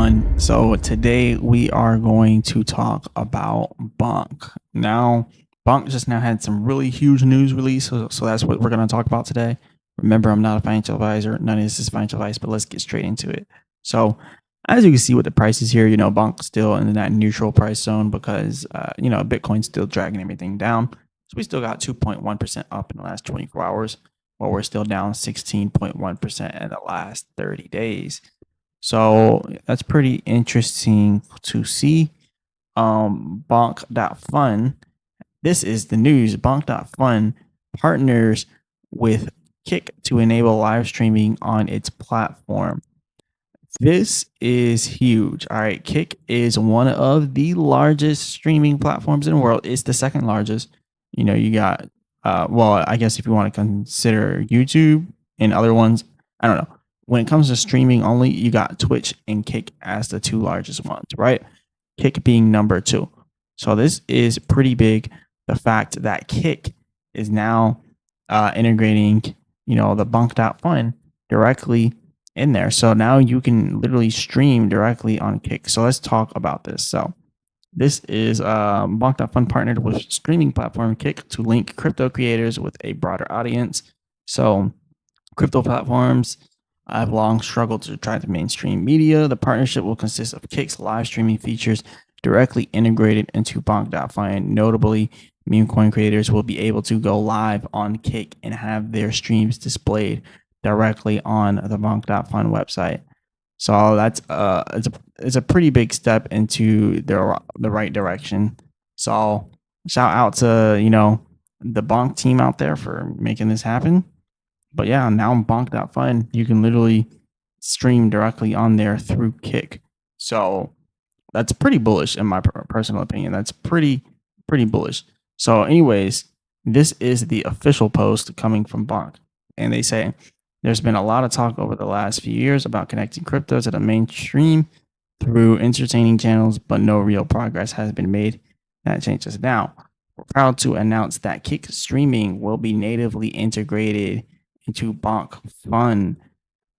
everyone? So today we are going to talk about Bonk. Now, Bonk just now had some really huge news release, so that's what we're going to talk about today. Remember, I'm not a financial advisor. None of this is financial advice, but let's get straight into it. So, as you can see with the prices here, Bonk's still in that neutral price zone because, Bitcoin's still dragging everything down. So we still got 2.1% up in the last 24 hours, while we're still down 16.1% in the last 30 days. So that's pretty interesting to see. Bonk.fun. This is the news. Bonk.fun partners with Kick to enable live streaming on its platform. This is huge. All right. Kick is one of the largest streaming platforms in the world. It's the second largest. You got, I guess if you want to consider YouTube and other ones, I don't know. When it comes to streaming only, you got Twitch and Kick as the two largest ones, right? Kick being number two. So this is pretty big. The fact that Kick is now integrating, the Bonk.fun directly in there. So now you can literally stream directly on Kick. So let's talk about this. So this is Bonk.fun partnered with streaming platform Kick to link crypto creators with a broader audience. So crypto platforms have long struggled to attract mainstream media. The partnership will consist of Kick's live streaming features directly integrated into Bonk.fun. Notably, meme coin creators will be able to go live on Kick and have their streams displayed directly on the Bonk.fun website. So that's it's a pretty big step into the right direction. So shout out to the Bonk team out there for making this happen. But yeah, now Bonk.fun, you can literally stream directly on there through Kick. So that's pretty bullish in my personal opinion. That's pretty bullish. So anyways, this is the official post coming from Bonk. And they say, there's been a lot of talk over the last few years about connecting crypto to the mainstream through entertaining channels, but no real progress has been made. That changes now. We're proud to announce that Kick streaming will be natively integrated into Bonk Fun,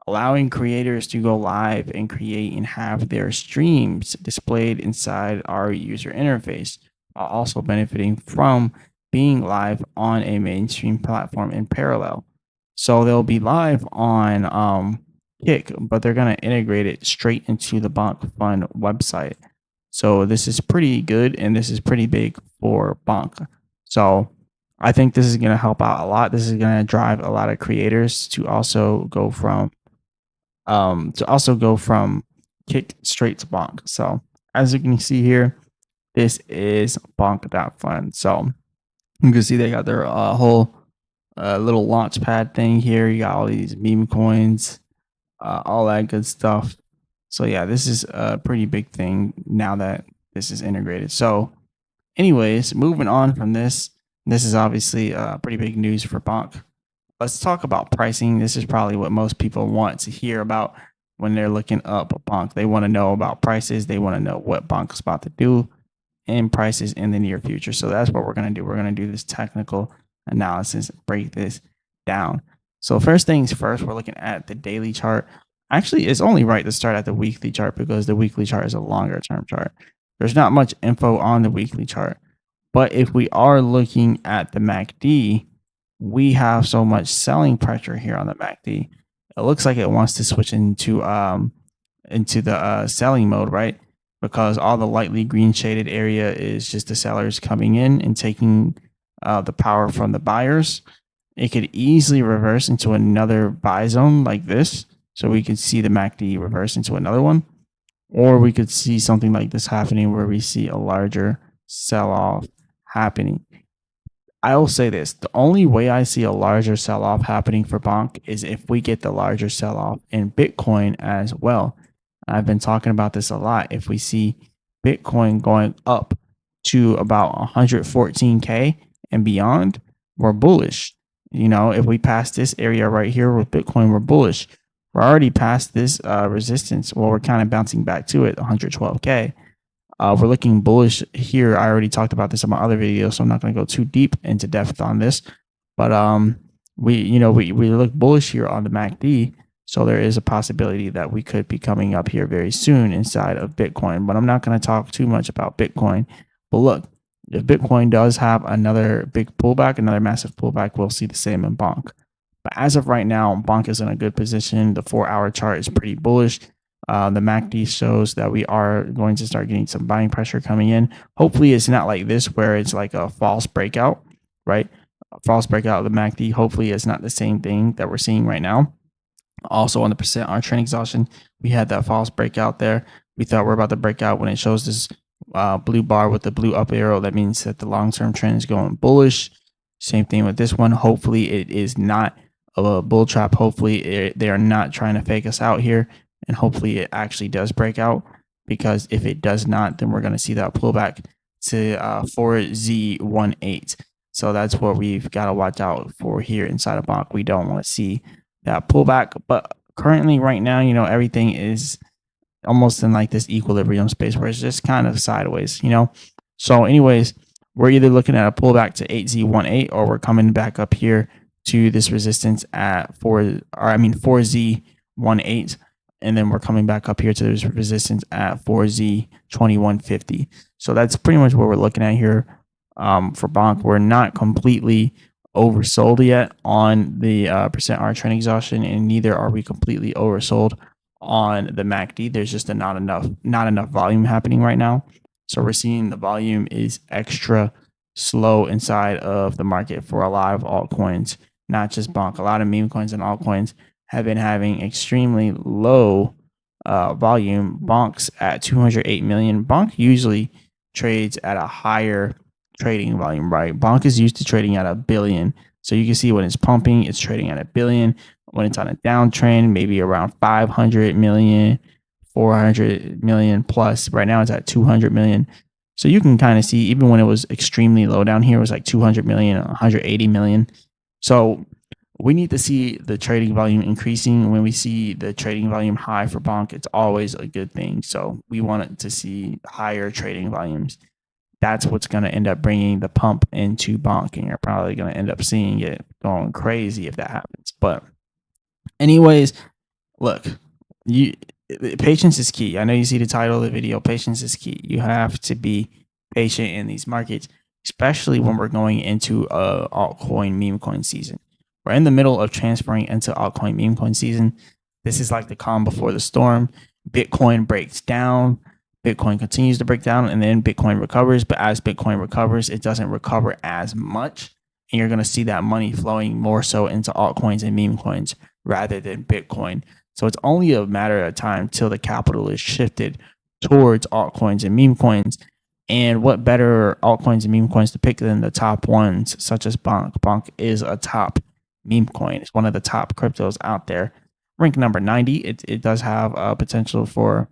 allowing creators to go live and create and have their streams displayed inside our user interface, while also benefiting from being live on a mainstream platform in parallel. So they'll be live on Kick, but they're going to integrate it straight into the Bonk Fun website. So this is pretty good, and this is pretty big for Bonk. So I think this is going to help out a lot. This is going to drive a lot of creators to also go from Kick straight to Bonk. So as you can see here, this is Bonk.fun. So you can see they got their whole little launch pad thing here. You got all these meme coins, all that good stuff. So yeah, this is a pretty big thing now that this is integrated. So anyways, moving on from this, this is obviously pretty big news for Bonk. Let's talk about pricing. This is probably what most people want to hear about when they're looking up Bonk. They want to know about prices. They want to know what Bonk is about to do and prices in the near future. So that's what we're going to do. We're going to do this technical analysis, break this down. So first things first, we're looking at the daily chart. Actually, it's only right to start at the weekly chart because the weekly chart is a longer term chart. There's not much info on the weekly chart. But if we are looking at the MACD, we have so much selling pressure here on the MACD. It looks like it wants to switch into the selling mode, right? Because all the lightly green shaded area is just the sellers coming in and taking the power from the buyers. It could easily reverse into another buy zone like this. So we could see the MACD reverse into another one. Or we could see something like this happening where we see a larger sell-off happening. I will say this, the only way I see a larger sell-off happening for Bonk is if we get the larger sell-off in Bitcoin as well. I've been talking about this a lot. If we see Bitcoin going up to about 114K and beyond, we're bullish. If we pass this area right here with Bitcoin, we're bullish. We're already past this resistance. Well, we're kind of bouncing back to it, 112K. We're looking bullish here. I already talked about this in my other video, so I'm not going to go too deep into depth on this. But we look bullish here on the MACD. So there is a possibility that we could be coming up here very soon inside of Bitcoin. But I'm not going to talk too much about Bitcoin. But look, if Bitcoin does have another big pullback, another massive pullback, we'll see the same in Bonk. But as of right now, Bonk is in a good position. The 4-hour chart is pretty bullish. The MACD shows that we are going to start getting some buying pressure coming in. Hopefully, it's not like this where it's like a false breakout, right? A false breakout of the MACD. Hopefully, it's not the same thing that we're seeing right now. Also on the percent on trend exhaustion, we had that false breakout there. We thought we're about to break out when it shows this blue bar with the blue up arrow. That means that the long-term trend is going bullish. Same thing with this one. Hopefully, it is not a bull trap. Hopefully, they are not trying to fake us out here. And hopefully, it actually does break out. Because if it does not, then we're going to see that pullback to 4Z18. So that's what we've got to watch out for here inside of Bonk. We don't want to see that pullback. But currently, right now, everything is almost in like this equilibrium space where it's just kind of sideways, So anyways, we're either looking at a pullback to 8Z18 or we're coming back up here to this resistance at 4Z18. And then we're coming back up here to this resistance at 4Z2150. So that's pretty much what we're looking at here for Bonk. We're not completely oversold yet on the percent R trend exhaustion, and neither are we completely oversold on the MACD. There's just not enough volume happening right now. So we're seeing the volume is extra slow inside of the market for a lot of altcoins, not just Bonk. A lot of meme coins and altcoins have been having extremely low volume. Bonk's at 208 million. Bonk usually trades at a higher trading volume, right? Bonk is used to trading at 1 billion. So you can see when it's pumping, it's trading at 1 billion. When it's on a downtrend, maybe around 500 million, 400 million plus. Right now it's at 200 million. So you can kind of see, even when it was extremely low down here, it was like 200 million, 180 million. So we need to see the trading volume increasing. When we see the trading volume high for Bonk, it's always a good thing. So we want it to see higher trading volumes. That's what's going to end up bringing the pump into Bonk, and you're probably going to end up seeing it going crazy if that happens. But anyways, look, patience is key. I know you see the title of the video. Patience is key. You have to be patient in these markets, especially when we're going into a altcoin meme coin season. We're in the middle of transferring into altcoin meme coin season. This is like the calm before the storm. Bitcoin breaks down. Bitcoin continues to break down, and then Bitcoin recovers. But as Bitcoin recovers, it doesn't recover as much. And you're going to see that money flowing more so into altcoins and meme coins rather than Bitcoin. So it's only a matter of time till the capital is shifted towards altcoins and meme coins. And what better altcoins and meme coins to pick than the top ones, such as Bonk. Bonk is a top meme coin. It's one of the top cryptos out there. Rank number 90. It does have a potential for,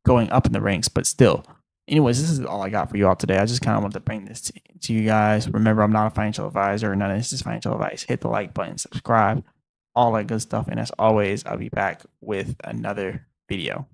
going up in the ranks, but still. Anyways, this is all I got for you all today. I just kind of want to bring this to you guys. Remember, I'm not a financial advisor. None of this is financial advice. Hit the like button, subscribe, all that good stuff. And as always, I'll be back with another video.